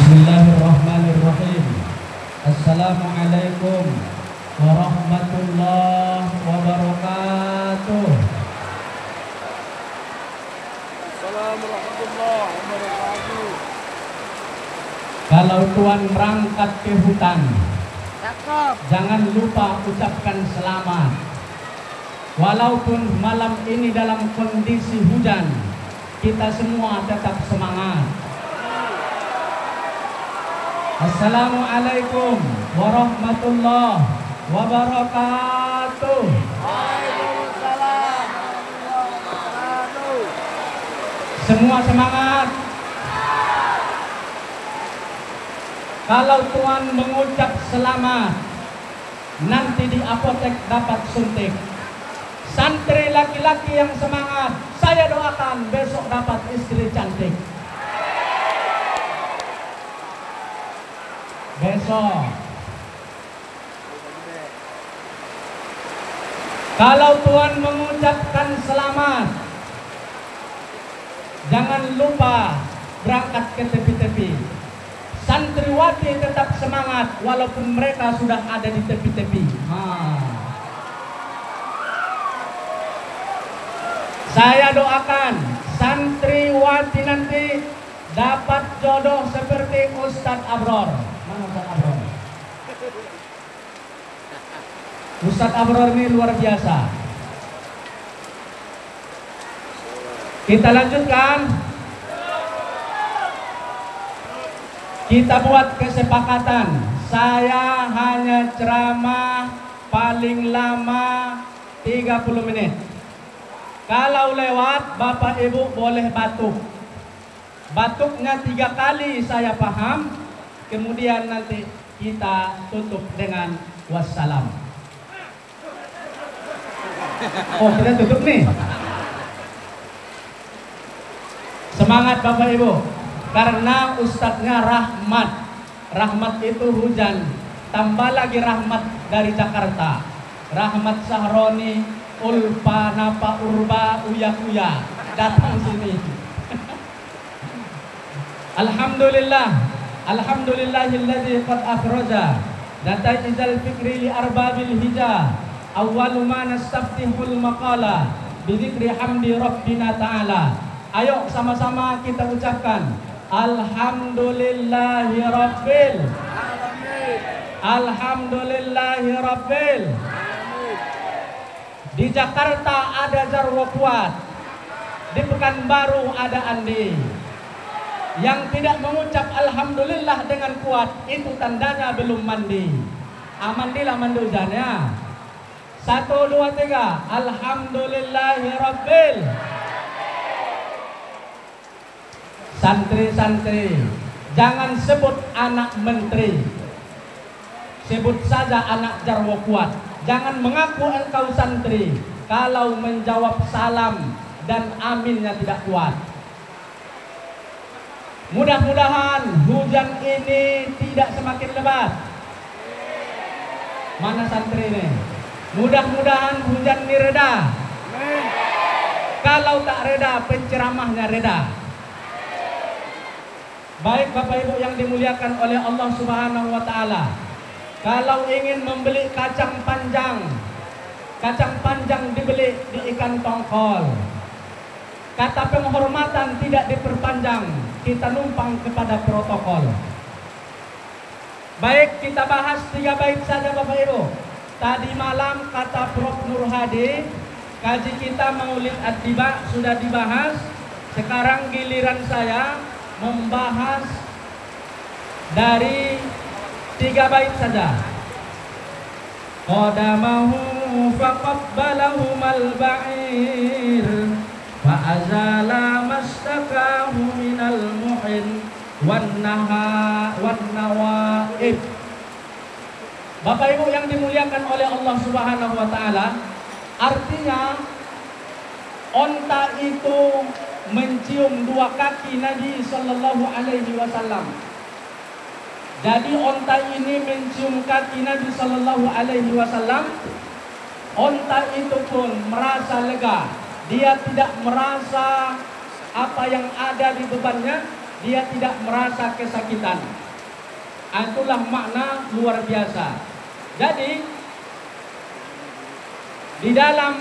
Bismillahirrahmanirrahim. Assalamualaikum warahmatullahi wabarakatuh. Assalamualaikum warahmatullahi wabarakatuh. Kalau tuan berangkat ke hutan, Cakep. jangan lupa ucapkan selamat. Walaupun malam ini dalam kondisi hujan, kita semua tetap semangat. Assalamualaikum warahmatullahi wabarakatuh. Waalaikumsalam warahmatullahi wabarakatuh. Semua semangat. Kalau tuan mengucap selamat, nanti di apotek dapat suntik. Santri laki-laki yang semangat, saya doakan besok dapat istri cantik. Besok. Kalau tuan mengucapkan selamat, jangan lupa berangkat ke tepi-tepi. Santriwati tetap semangat walaupun mereka sudah ada di tepi-tepi. Saya doakan santriwati nanti dapat jodoh seperti Ustadz Abror. Mana Ustadz Abror? Ustadz Abror ini luar biasa. Kita lanjutkan. Kita buat kesepakatan. Saya hanya ceramah paling lama 30 menit. Kalau lewat, Bapak Ibu boleh batuk. Batuknya 3 kali saya paham. Kemudian nanti kita tutup dengan wassalam. Oh, kita tutup nih. Semangat Bapak Ibu. Karena ustadznya Rahmat. Rahmat itu hujan. Tambah lagi Rahmat dari Jakarta. Rahmat Sahroni, Ulpa, Napa, Urba, Uya Kuya. Datang sini. Alhamdulillah. Alhamdulillahilladzi qad akhraja nataijal fikri li arbabil hija. Awwalu ma nastaftihul maqala bi dzikri hamdi rabbina ta'ala. Ayo sama-sama kita ucapkan Alhamdulillahi Rabbil Alamin. Alhamdulillahi Rabbil. Di Jakarta ada Jarwo Kuat. Di Pekanbaru ada Andi. Yang tidak mengucap Alhamdulillah dengan kuat, itu tandanya belum mandi. Mandilah mandi hujannya. 1, 2, 3. Alhamdulillahi Rabbil. Santri-santri, jangan sebut anak menteri, sebut saja anak Jarwo Kuat. Jangan mengaku engkau santri kalau menjawab salam dan aminnya tidak kuat. Mudah-mudahan hujan ini tidak semakin lebat. Mana santri ini? Mudah-mudahan hujan ini reda. Kalau tak reda, penceramahnya reda. Baik Bapak Ibu yang dimuliakan oleh Allah Subhanahu wa Ta'ala, kalau ingin membeli kacang panjang dibeli di ikan tongkol. Kata penghormatan tidak diperpanjang, kita numpang kepada protokol. Baik, kita bahas 3 bait saja Bapak Ibu. Tadi malam kata Prof. Nur Hadi, kaji kita Maulid Ad-Diba sudah dibahas. Sekarang giliran saya membahas dari 3 bait saja. Qadamahu faqabbalahu al-ba'ir fa'azala mastakahu minal muhin wan nawaib. Bapak Ibu yang dimuliakan oleh Allah Subhanahu wa Ta'ala, artinya onta itu mencium 2 kaki Nabi Sallallahu Alaihi Wasallam. Jadi onta ini mencium kaki Nabi Sallallahu Alaihi Wasallam. Onta itu pun merasa lega. Dia tidak merasa apa yang ada di bebannya, dia tidak merasa kesakitan. Itulah makna luar biasa. Jadi di dalam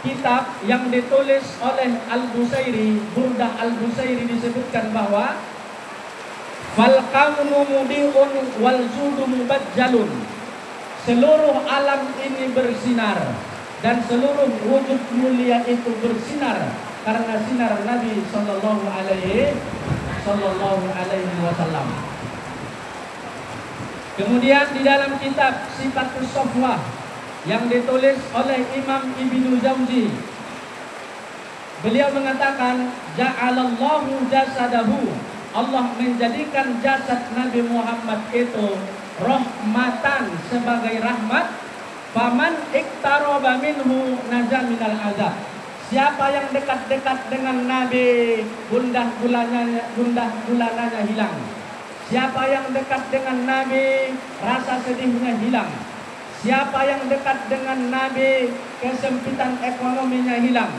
kitab yang ditulis oleh Al-Busairi, Burdah Al-Busairi, disebutkan bahwa fal kaunu mudiun wal zudu mubajjalun. Seluruh alam ini bersinar dan seluruh wujud mulia itu bersinar karena sinar Nabi sallallahu alaihi wasallam. Kemudian di dalam kitab Sifatus Sofwah yang ditulis oleh Imam Ibnu Jauzi, beliau mengatakan ja'alallahu jasadahu, Allah menjadikan jasad Nabi Muhammad itu rahmatan, sebagai rahmat. Faman iktaraba minhu naja minal azab. Siapa yang dekat-dekat dengan Nabi, gundah gulananya hilang. Siapa yang dekat dengan Nabi, rasa sedihnya hilang. Siapa yang dekat dengan Nabi, kesempitan ekonominya hilang.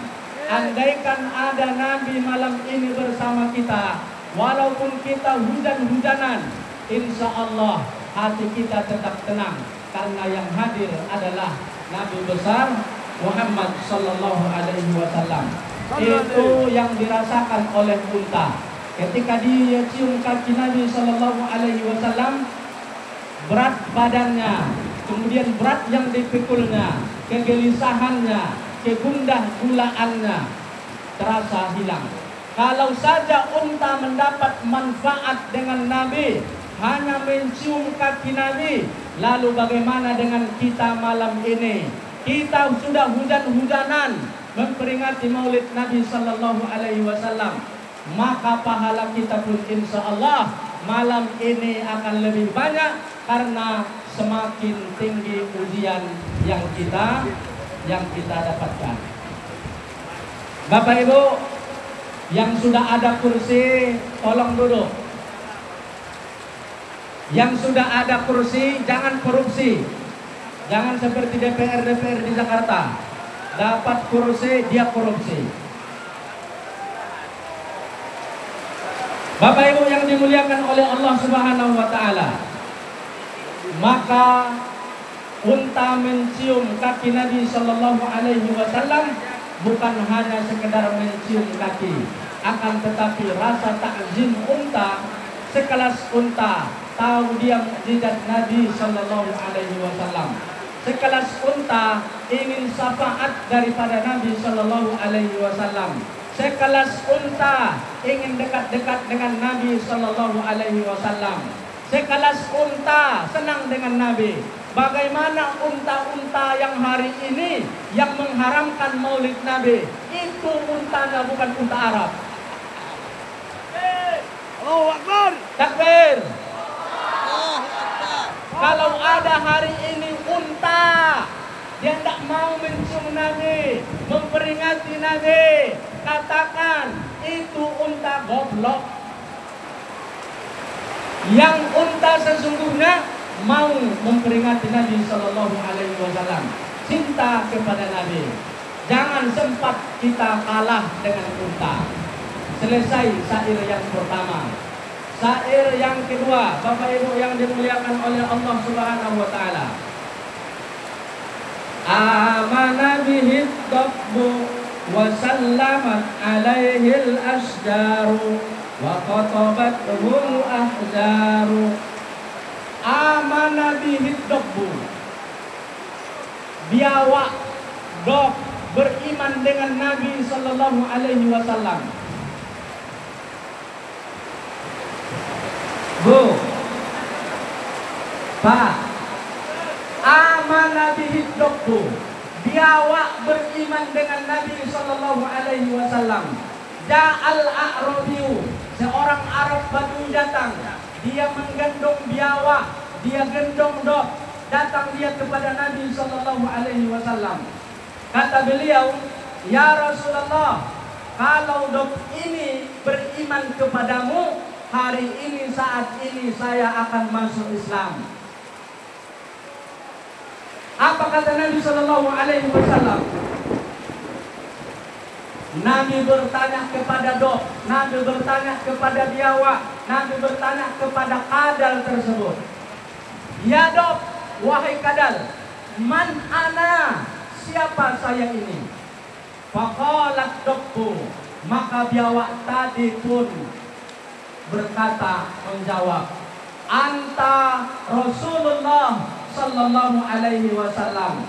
Andaikan ada Nabi malam ini bersama kita, walaupun kita hujan-hujanan, insya Allah hati kita tetap tenang, karena yang hadir adalah Nabi besar Muhammad sallallahu alaihi wasallam. Itu yang dirasakan oleh unta ketika dia cium kaki Nabi sallallahu alaihi wasallam. Berat badannya, kemudian berat yang dipikulnya, kegelisahannya, kegundah gulaannya terasa hilang. Kalau saja unta mendapat manfaat dengan Nabi, hanya mencium kaki Nabi, lalu bagaimana dengan kita malam ini? Kita sudah hujan-hujanan memperingati Maulid Nabi sallallahu alaihi wasallam, maka pahala kita pun insya Allah malam ini akan lebih banyak, karena semakin tinggi ujian yang kita dapatkan. Bapak Ibu yang sudah ada kursi, tolong duduk. Yang sudah ada kursi, jangan korupsi. Jangan seperti DPR di Jakarta, dapat kursi dia korupsi. Bapak Ibu yang dimuliakan oleh Allah Subhanahu wa taala, maka unta mencium kaki Nabi sallallahu alaihi wasallam bukan hanya sekedar mencium kaki, akan tetapi rasa takzim unta, sekelas unta tahu dia mukjizat Nabi sallallahu alaihi wasallam. Sekelas unta ingin syafaat daripada Nabi sallallahu alaihi wasallam. Sekelas unta ingin dekat-dekat dengan Nabi sallallahu alaihi wasallam. Sekelas unta senang dengan Nabi. Bagaimana unta-unta yang hari ini yang mengharamkan Maulid Nabi? Itu untanya bukan unta Arab. Allahu Akbar. Takbir. Kalau ada hari ini unta, dia tidak mau mencium Nabi, memperingati Nabi, katakan itu unta goblok. Yang unta sesungguhnya mau memperingati Nabi sallallahu alaihi wasallam, cinta kepada Nabi. Jangan sempat kita kalah dengan unta. Selesai syair yang pertama. Syair yang kedua, Bapak Ibu yang dimuliakan oleh Allah Subhanahu wa taala. Amana bihi dabbu wa sallamat alaihi al-ashjaru wa qatabathu al-ahjaru. Amana bihi dabbu, biawak dog beriman dengan Nabi sallallahu alaihi wasallam. Bu, Pak, amana bihi dabbu, biawak beriman dengan Nabi sallallahu alaihi wasallam. Ja'al a'rabiyu, seorang Arab Badui datang, dia menggendong biawak, dia gendong dog, datang dia kepada Nabi sallallahu alaihi wasallam. Kata beliau, ya Rasulullah, kalau dog ini beriman kepadamu, hari ini saat ini saya akan masuk Islam. Apa kata Nabi sallallahu alaihi wasallam? Nabi bertanya kepada Dok, Nabi bertanya kepada biawak, Nabi bertanya kepada kadal tersebut. Ya Dok, wahai kadal, man ana, siapa saya ini? Faqalat Dokku, maka biawak tadi pun berkata, menjawab, anta Rasulullah sallallahu alaihi wasallam.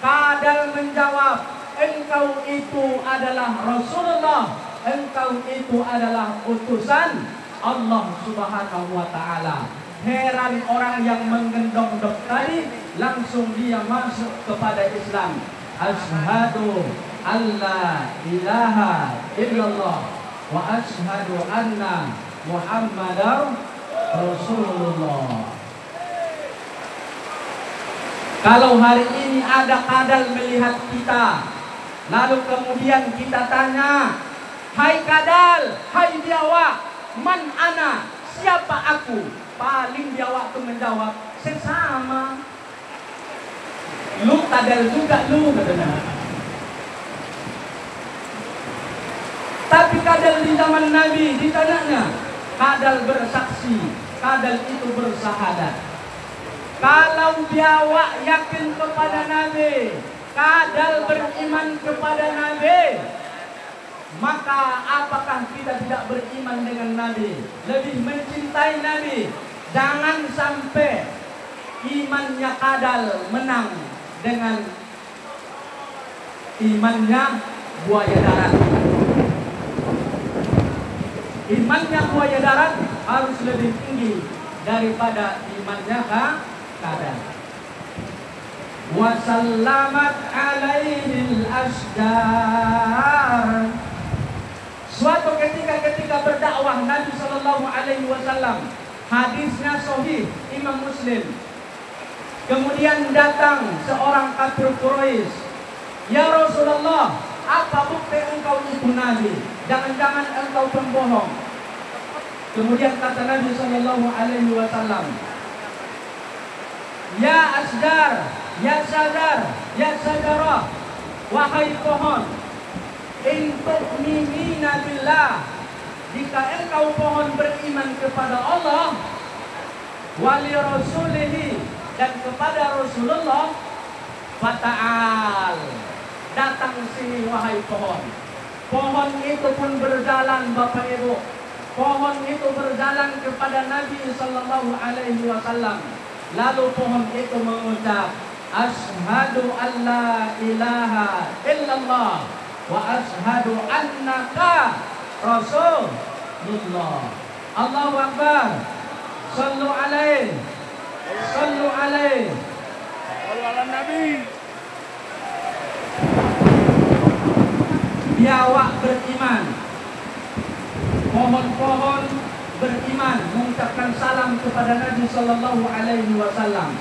Kadal menjawab, engkau itu adalah Rasulullah, engkau itu adalah utusan Allah Subhanahu wa taala. Heran orang yang menggendong Dok tadi, langsung dia masuk kepada Islam. Asyhadu alla ilaha illallah wa asyhadu anna Muhammadar Rasulullah. Kalau hari ini ada kadal melihat kita, lalu kemudian kita tanya, hai kadal, hai biawak, man ana, siapa aku? Paling biawak itu menjawab, sesama. Lu kadal juga lu, katanya. Tapi kadal di zaman Nabi ditanyanya, kadal bersaksi, kadal itu bersahadat. Kalau biawak yakin kepada Nabi, kadal beriman kepada Nabi, maka apakah kita tidak beriman dengan Nabi? Lebih mencintai Nabi. Jangan sampai imannya kadal menang dengan imannya buaya darat. Imannya buaya darat harus lebih tinggi daripada imannya kadal. Wasallamat alaihil asjar. Suatu ketika berdakwah Nabi sallallahu alaihi wasallam, hadisnya sahih Imam Muslim. Kemudian datang seorang kafir Quraisy, ya Rasulullah, apa bukti engkau itu Nabi? Jangan-jangan engkau pembohong. Kemudian kata Nabi sallallahu alaihi wasallam, ya asjar, ya sajar, ya sajarah, wahai pohon, intuk mimina billah, jika engkau pohon beriman kepada Allah, wali rasulihi, dan kepada Rasulullah, fata'al, datang sini wahai pohon. Pohon itu pun berjalan, Bapak Ibu. Pohon itu berjalan kepada Nabi sallallahu alaihi wasallam. Lalu pohon itu mengucap, asyhadu alla ilaha illallah wa asyhadu annaka Rasulullah. Allahu Akbar. Sallu alaihi. Sallu alaihi. Sallu ala Nabi. Biawak beriman. Pohon-pohon beriman mengucapkan salam kepada Nabi sallallahu alaihi wasallam.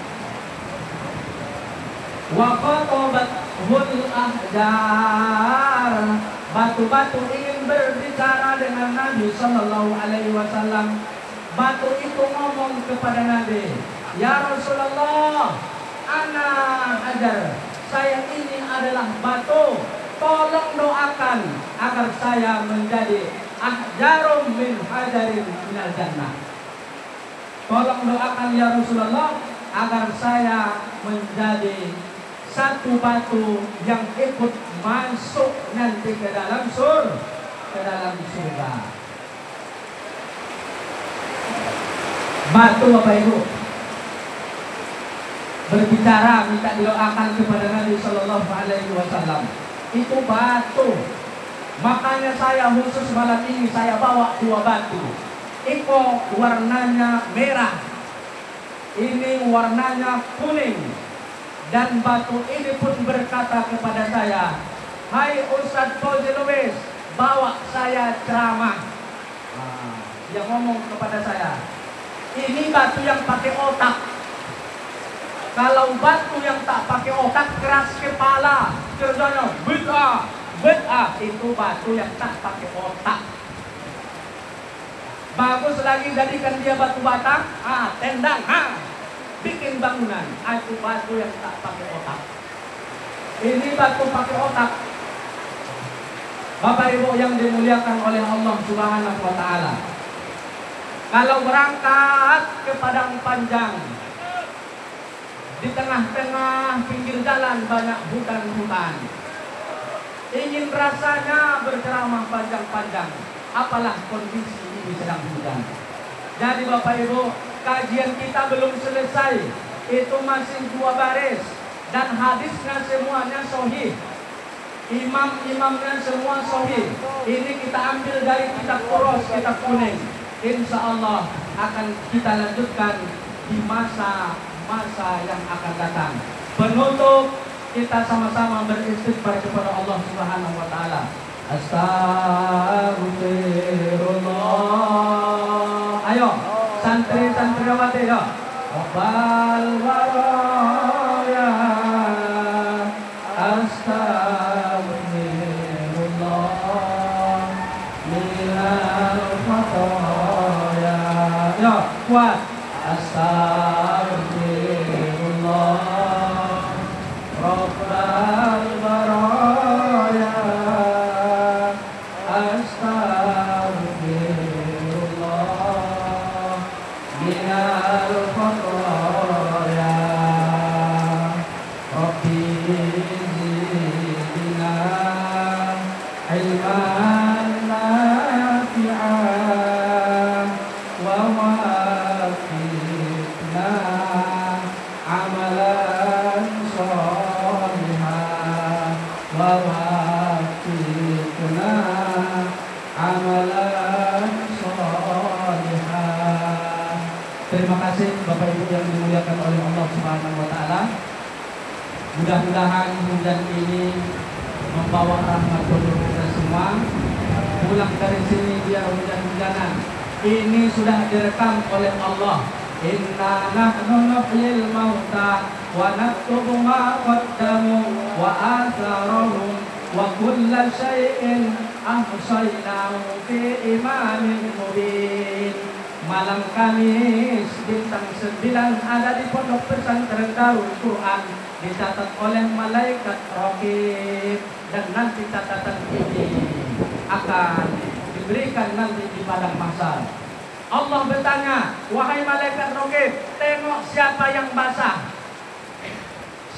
Wa khatabathul ahjar. Batu-batu ingin berbicara dengan Nabi sallallahu alaihi wasallam. Batu itu ngomong kepada Nabi, ya Rasulullah, ana hajar, saya ini adalah batu, tolong doakan agar saya menjadi ahjarum min hajarin minal jannah. Tolong doakan ya Rasulullah agar saya menjadi satu batu yang ikut masuk nanti ke dalam surga. Batu Bapak Ibu berbicara minta didoakan kepada Nabi sallallahu alaihi wasallam. Itu batu. Makanya saya khusus malam ini saya bawa dua batu. Itu warnanya merah, ini warnanya kuning. Dan batu ini pun berkata kepada saya, hai Ustadz Fauzi Lubis, bawa saya ceramah. Dia ngomong kepada saya, ini batu yang pakai otak. Kalau batu yang tak pakai otak, keras kepala, kerjanya bid'ah. Bid'ah itu batu yang tak pakai otak. Bagus lagi jadikan dia batu bata, tendang, bikin bangunan. Itu batu yang tak pakai otak. Ini batu pakai otak. Bapak Ibu yang dimuliakan oleh Allah Subhanahu wa taala. Kalau berangkat ke padang panjang, di tengah-tengah pinggir jalan banyak hutan-hutan. Ingin rasanya berceramah panjang-panjang, apalah kondisi ini sedang hujan. Jadi Bapak Ibu, kajian kita belum selesai. Itu masih 2 baris dan hadisnya semuanya sahih. Imam-imamnya semua sahih. Ini kita ambil dari kitab Quros, kitab kuning. Insya Allah akan kita lanjutkan di masa yang akan datang. Penutup, kita sama-sama beristighfar kepada Allah Subhanahu wa taala. Astagfirullah. Ayo, santri-santriwati ya. Rabbal waraya. Astagfirullah minal khataya. Ya, kuat. Astagfirullah Rabbal baraya. Astagfirullah minal khataya. Rabbi zidna ilman nafi'an wa wafiqna amalan sholihan wa wafiqna amalan sholihan. Terima kasih Bapak Ibu yang dimuliakan oleh Allah Subhanahu wa taala. Mudah-mudahan hujan ini membawa rahmat untuk kita semua. Pulang dari sini biar hujan-hujanan. Ini sudah direkam oleh Allah. Inna nahnu nuhyil mauta wa naktubu ma qaddamu wa atharahum wa kulla syai'in ahsaynahu fi imamin mubin. Malam Kamis bintang 9 ada di Pondok Pesantren Darul Quran, dicatat oleh malaikat raqib, dan nanti catatan ini akan diberikan nanti di padang mahsyar. Allah bertanya, wahai malaikat raqib, tengok siapa yang basah.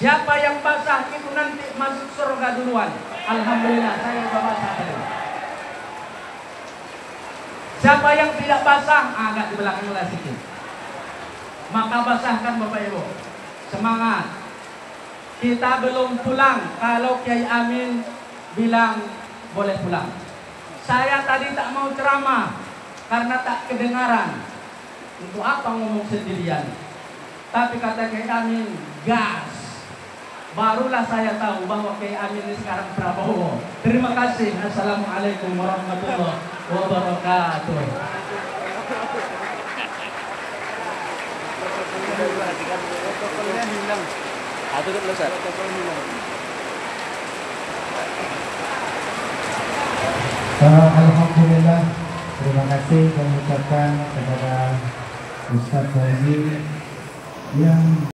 Siapa yang basah itu nanti masuk surga duluan. Alhamdulillah saya sudah basah tadi. Siapa yang tidak basah, agak di belakang lah sedikit. Maka basahkan Bapak Ibu. Semangat. Kita belum pulang kalau Kiai Amin bilang boleh pulang. Saya tadi tak mau ceramah karena tak kedengaran. Untuk apa ngomong sendirian? Tapi kata Kiai Amin, gas. Barulah saya tahu bahwa Kiai Amin ini sekarang Prabowo. Terima kasih. Assalamualaikum warahmatullahi wabarakatuh. Protokolnya hilang. Atau terlepas. Protokol hilang. Alhamdulillah, terima kasih kami ucapkan kepada Ustaz Fauzi yang